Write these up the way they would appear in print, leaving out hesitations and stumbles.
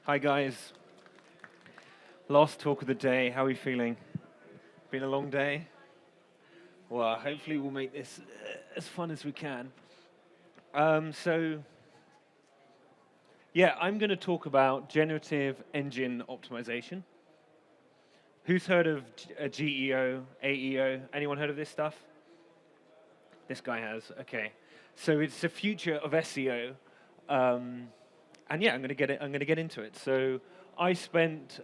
Hi guys. Last talk of the day. How are we feeling? Been a long day? Well, hopefully we'll make this as fun as we can. Yeah, I'm going to talk about Generative Engine Optimization. Who's heard of GEO, AEO? Anyone heard of this stuff? This guy has. Okay. So it's the future of SEO. And yeah, I'm going to get into it. So I spent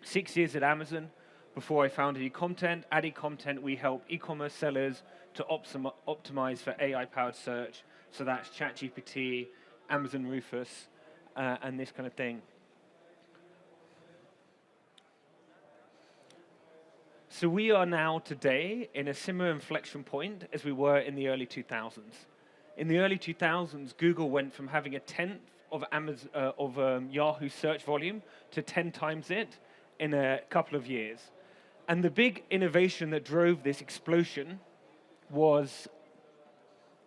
6 years at Amazon before I founded Ecomtent. At Ecomtent, we help e-commerce sellers to optimize for AI-powered search. So that's ChatGPT, Amazon RUFUS, and this kind of thing. So we are now today in a similar inflection point as we were in the early 2000s. In the early 2000s, Google went from having a tenth of Yahoo search volume to 10 times it in a couple of years. And the big innovation that drove this explosion was,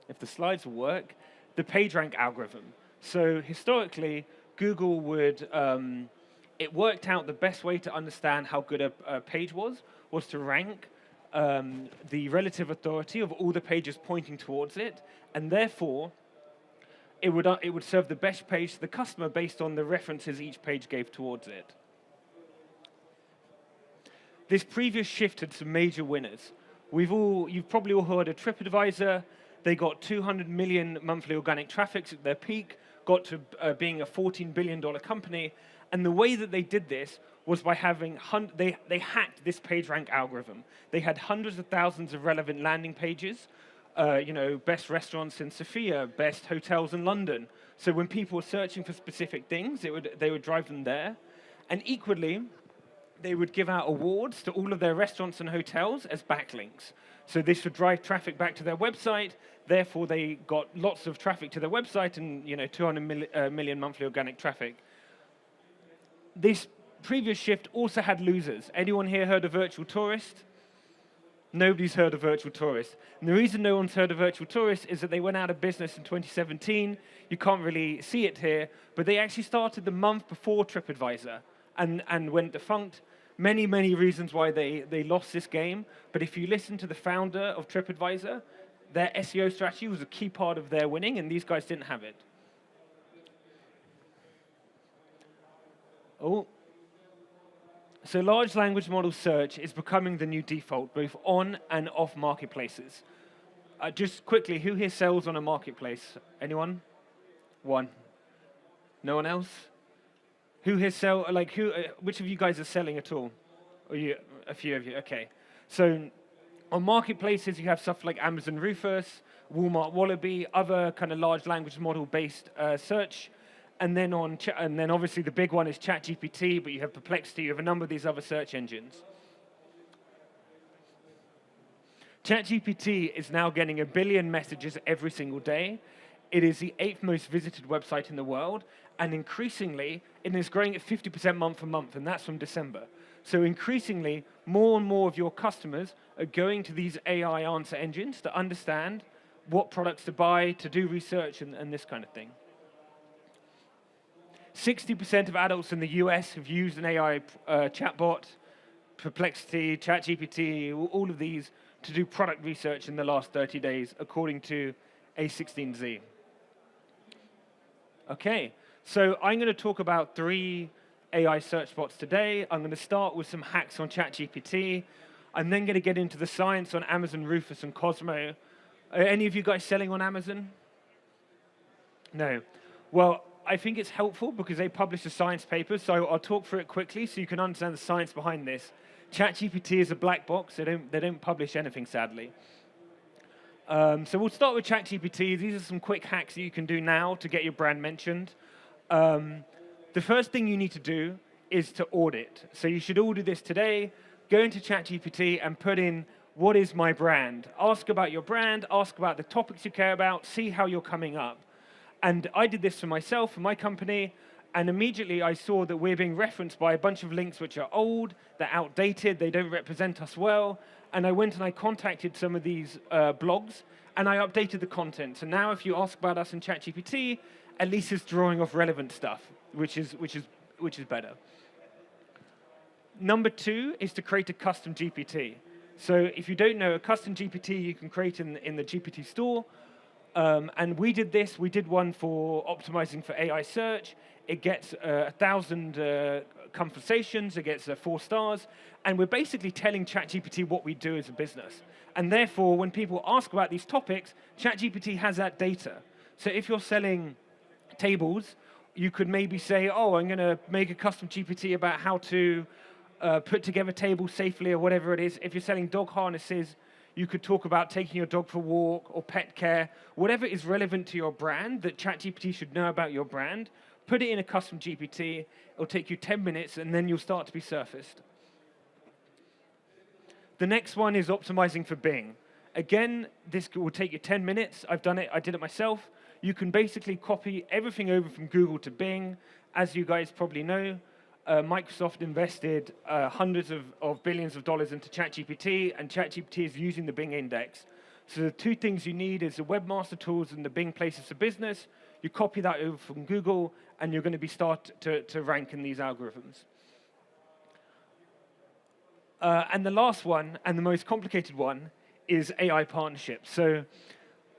if the slides will work, the PageRank algorithm. So historically, Google would, it worked out the best way to understand how good a page was to rank the relative authority of all the pages pointing towards it, and therefore, it would serve the best page to the customer based on the references each page gave towards it. This previous shift had some major winners. You've probably all heard of TripAdvisor. They got 200 million monthly organic traffic at their peak, got to being a $14 billion company, and the way that they did this was by having, they hacked this PageRank algorithm. They had hundreds of thousands of relevant landing pages, best restaurants in Sofia, best hotels in London. So when people were searching for specific things, they would drive them there. And equally, they would give out awards to all of their restaurants and hotels as backlinks. So this would drive traffic back to their website. Therefore, they got lots of traffic to their website and 200 million monthly organic traffic. This previous shift also had losers. Anyone here heard of Virtual Tourist? Nobody's heard of Virtual Tourist. And the reason no one's heard of Virtual Tourist is that they went out of business in 2017. You can't really see it here, but they actually started the month before TripAdvisor and went defunct. Many, many reasons why they lost this game. But if you listen to the founder of TripAdvisor, their SEO strategy was a key part of their winning, and these guys didn't have it. So large language model search is becoming the new default, both on and off marketplaces. Just quickly, who here sells on a marketplace? Anyone? One. No one else? Who here sell, which of you guys are selling at all? Or a few of you, okay. So on marketplaces, you have stuff like Amazon RUFUS, Walmart Wallaby, other kind of large language model-based search. And then obviously the big one is ChatGPT, but you have Perplexity, you have a number of these other search engines. ChatGPT is now getting 1 billion messages every single day. It is the 8th most visited website in the world, and increasingly, it is growing at 50% month on month, and that's from December. So increasingly, more and more of your customers are going to these AI answer engines to understand what products to buy, to do research, and this kind of thing. 60% of adults in the US have used an AI chatbot, Perplexity, ChatGPT, all of these to do product research in the last 30 days, according to A16Z. Okay, so I'm going to talk about 3 AI search bots today. I'm going to start with some hacks on ChatGPT. I'm then going to get into the science on Amazon RUFUS and COSMO. Are any of you guys selling on Amazon? No. Well, I think it's helpful because they publish a science paper, so I'll talk through it quickly so you can understand the science behind this. ChatGPT is a black box. They don't publish anything, sadly. So we'll start with ChatGPT. These are some quick hacks that you can do now to get your brand mentioned. The first thing you need to do is to audit. So you should all do this today. Go into ChatGPT and put in, what is my brand? Ask about your brand, ask about the topics you care about, see how you're coming up. And I did this for myself, for my company, and immediately I saw that we're being referenced by a bunch of links which are old, they're outdated, they don't represent us well, and I went and I contacted some of these blogs, and I updated the content. So now if you ask about us in ChatGPT, at least it's drawing off relevant stuff. which is better. Number 2 is to create a custom GPT. So if you don't know, a custom GPT you can create in the GPT store. And we did this. We did one for optimizing for AI search. It gets 1,000 conversations. It gets 4 stars. And we're basically telling ChatGPT what we do as a business. And therefore, when people ask about these topics, ChatGPT has that data. So if you're selling tables, you could maybe say, oh, I'm going to make a custom GPT about how to put together tables safely or whatever it is. If you're selling dog harnesses, you could talk about taking your dog for a walk or pet care, whatever is relevant to your brand that ChatGPT should know about your brand. Put it in a custom GPT. It'll take you 10 minutes, and then you'll start to be surfaced. The next one is optimizing for Bing. Again, this will take you 10 minutes. I've done it. I did it myself. You can basically copy everything over from Google to Bing. As you guys probably know, Microsoft invested hundreds of billions of dollars into ChatGPT, and ChatGPT is using the Bing index. So the 2 things you need is the webmaster tools and the Bing places for business. You copy that over from Google, and you're going to be start to rank in these algorithms. And the last one, and the most complicated one, is AI partnerships. So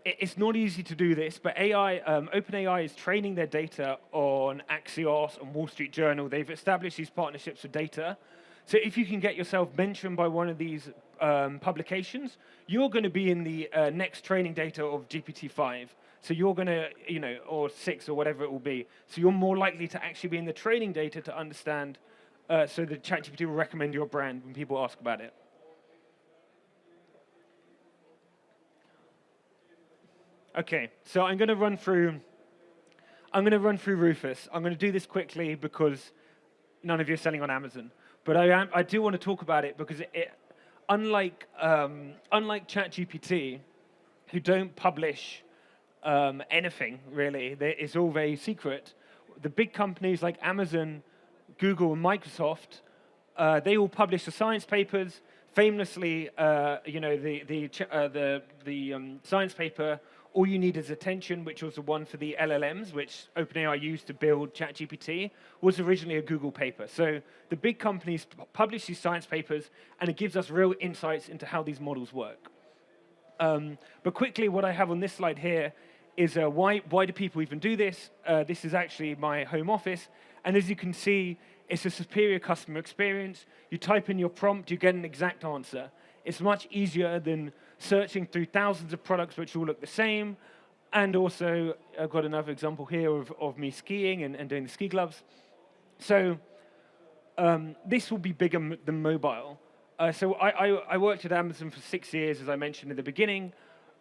it's not easy to do this, but OpenAI is training their data on Axios, on Wall Street Journal. They've established these partnerships for data. So if you can get yourself mentioned by one of these publications, you're going to be in the next training data of GPT-5. So you're going to, or 6 or whatever it will be. So you're more likely to actually be in the training data to understand, so that ChatGPT will recommend your brand when people ask about it. Okay, so I'm going to run through RUFUS. I'm going to do this quickly because none of you are selling on Amazon. But I do want to talk about it because unlike ChatGPT, who don't publish anything really, it's all very secret. The big companies like Amazon, Google, and Microsoft, they all publish the science papers. Famously, the science paper, all you need is attention, which was the one for the LLMs, which OpenAI used to build ChatGPT, was originally a Google paper. So the big companies publish these science papers, and it gives us real insights into how these models work. But quickly, what I have on this slide here is why do people even do this? This is actually my home office, and as you can see, it's a superior customer experience. You type in your prompt, you get an exact answer. It's much easier than searching through thousands of products which all look the same. And also, I've got another example here of me skiing and doing the ski gloves. So this will be bigger than mobile. So I worked at Amazon for 6 years, as I mentioned in the beginning.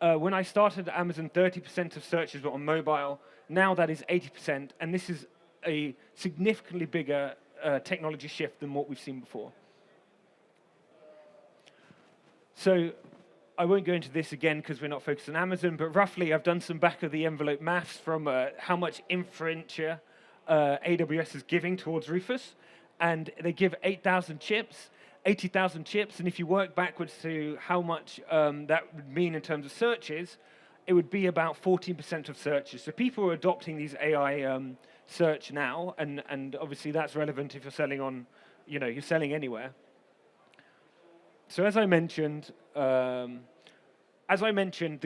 When I started at Amazon, 30% of searches were on mobile. Now that is 80%, and this is a significantly bigger technology shift than what we've seen before. So I won't go into this again because we're not focused on Amazon, but roughly I've done some back-of-the-envelope maths from how much inferentia AWS is giving towards RUFUS, and they give 80,000 chips, and if you work backwards to how much that would mean in terms of searches, it would be about 14% of searches. So people are adopting these AI search now, and obviously that's relevant if you're selling on, you're selling anywhere. So as I mentioned, the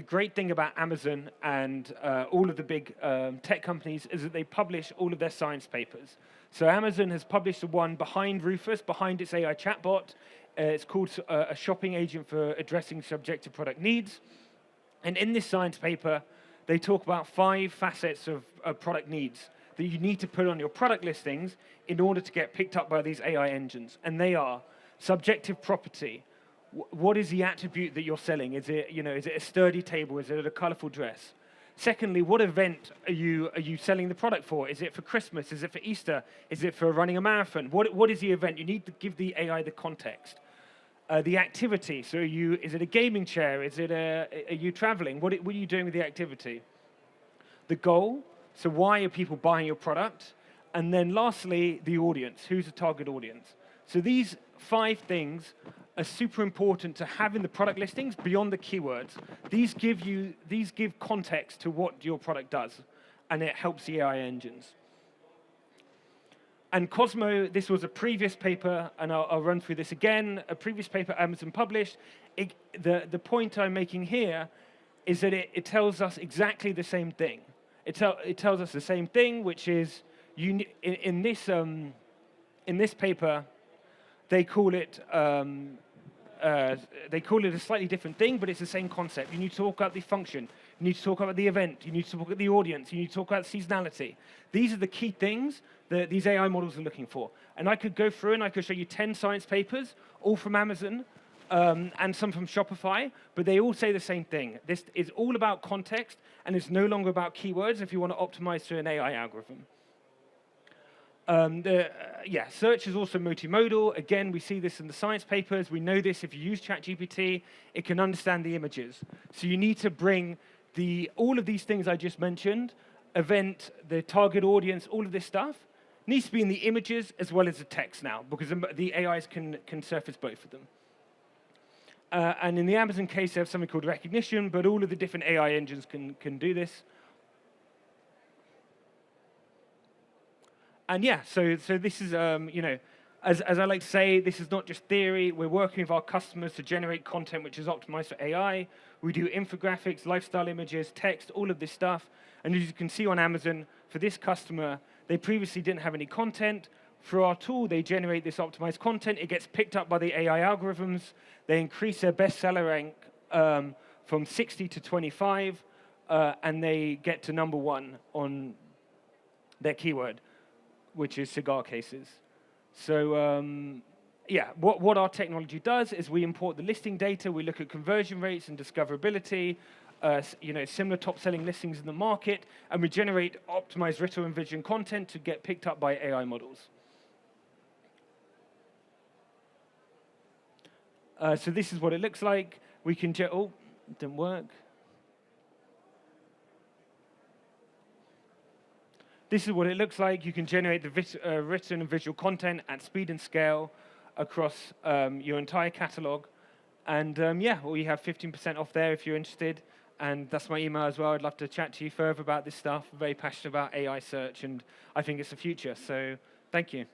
great thing about Amazon and all of the big tech companies is that they publish all of their science papers. So Amazon has published the one behind RUFUS, behind its AI chatbot. It's called a shopping agent for addressing subjective product needs. And in this science paper, they talk about 5 facets of product needs that you need to put on your product listings in order to get picked up by these AI engines. And they are subjective property. What is the attribute that you're selling? Is it, is it a sturdy table? Is it a colorful dress? Secondly, what event are you selling the product for? Is it for Christmas? Is it for Easter? Is it for running a marathon? What is the event? You need to give the AI the context. The activity. So is it a gaming chair? Are you traveling? What are you doing with the activity? The goal. So why are people buying your product? And then lastly, the audience. Who's the target audience? So these 5 things are super important to have in the product listings beyond the keywords. These give context to what your product does, and it helps the AI engines. And COSMO, this was a previous paper, and I'll run through this again, a previous paper Amazon published. The point I'm making here is that it tells us exactly the same thing. It tells us the same thing, which is, in this paper, they call it a slightly different thing, but it's the same concept. You need to talk about the function. You need to talk about the event. You need to talk about the audience. You need to talk about seasonality. These are the key things that these AI models are looking for. And I could go through and I could show you 10 science papers, all from Amazon, and some from Shopify, but they all say the same thing. This is all about context, and it's no longer about keywords if you want to optimize to an AI algorithm. Search is also multimodal. Again, we see this in the science papers. We know this if you use ChatGPT, it can understand the images. So you need to bring all of these things I just mentioned, event, the target audience, all of this stuff, needs to be in the images as well as the text now, because the AIs can surface both of them. And in the Amazon case, they have something called recognition, but all of the different AI engines can do this. And yeah, so this is, as I like to say, this is not just theory. We're working with our customers to generate content which is optimized for AI. We do infographics, lifestyle images, text, all of this stuff. And as you can see on Amazon, for this customer, they previously didn't have any content. Through our tool, they generate this optimized content. It gets picked up by the AI algorithms. They increase their bestseller rank from 60 to 25, and they get to #1 on their keyword, which is cigar cases. So what our technology does is we import the listing data, we look at conversion rates and discoverability, similar top-selling listings in the market, and we generate optimized written and visual content to get picked up by AI models. So this is what it looks like. We can it didn't work. This is what it looks like. You can generate the written and visual content at speed and scale across your entire catalog. And you have 15% off there if you're interested. And that's my email as well. I'd love to chat to you further about this stuff. I'm very passionate about AI search, and I think it's the future. So thank you.